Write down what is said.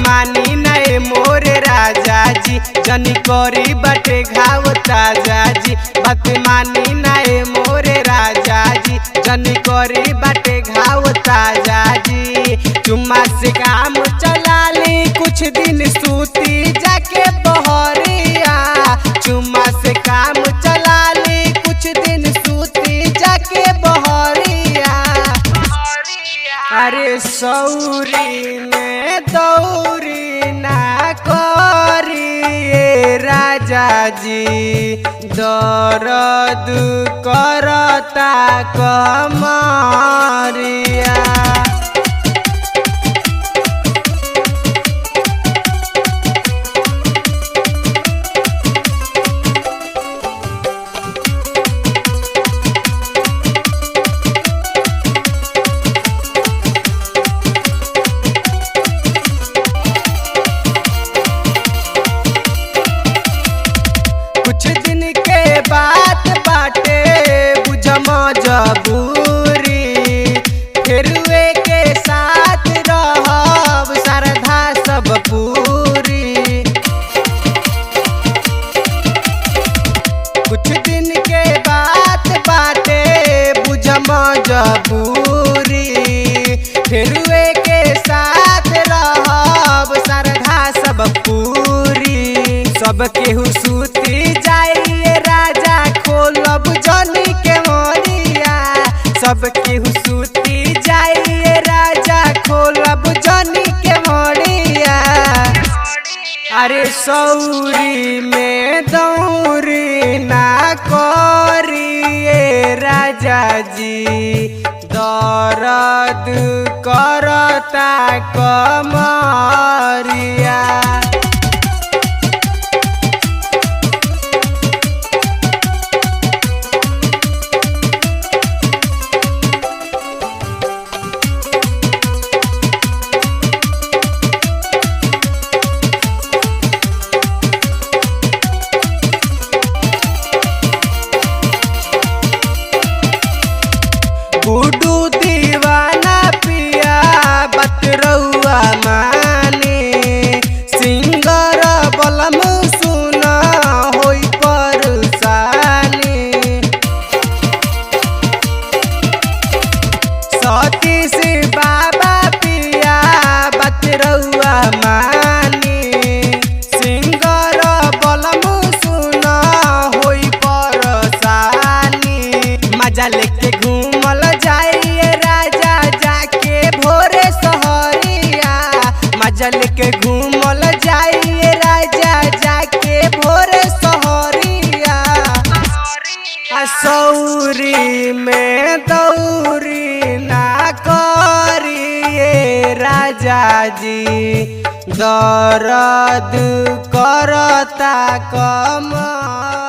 मानी नए मोरे राजा जी जनी कोरी बटे घाव ताजा जी। बात मानी नए मोरे राजा जी जनी कोरी बटे घाव ताजा जी। चुम्मा से काम चला ली कुछ दिन सूती जाके बहरिया। चुम्मा से काम चला ली कुछ दिन सूती जाके बहरिया। अरे सौरी में दौरी ना करिए राजा जी दर्द करता कमरिया। कुछ दिन के बात बाटे बुझ मजबूरी फिर वे के साथ रहब श्रद्धा सब पूरी। कुछ दिन के बात बाटे बुझ मजबूरी फिर वे के साथ रहब श्रद्धा सब पूरी। सब केहू सूती जाइए राजा खोलब जनी के मोरिया। सब केहू सूती जाइए राजा खोलब जनी के मोरिया। अरे सौरी में दौरी ना करिए राजा जी दर्द करता कमरिया। गुडू दीवाना पिया बतरौआ माने सिंगर बलम सुना होई परेशानी। सतीश बाबा पिया बतरौआ माने सिंगर बलम सुना होई परेशानी। मजा लेके घूमल जाइए राजा जाके भोरे सहरिया। मजा लेके घूमल जाइए राजा जाके भोरे सहरिया। सौरी में दौरी ना करिए राजा जी दर्द करता कमर।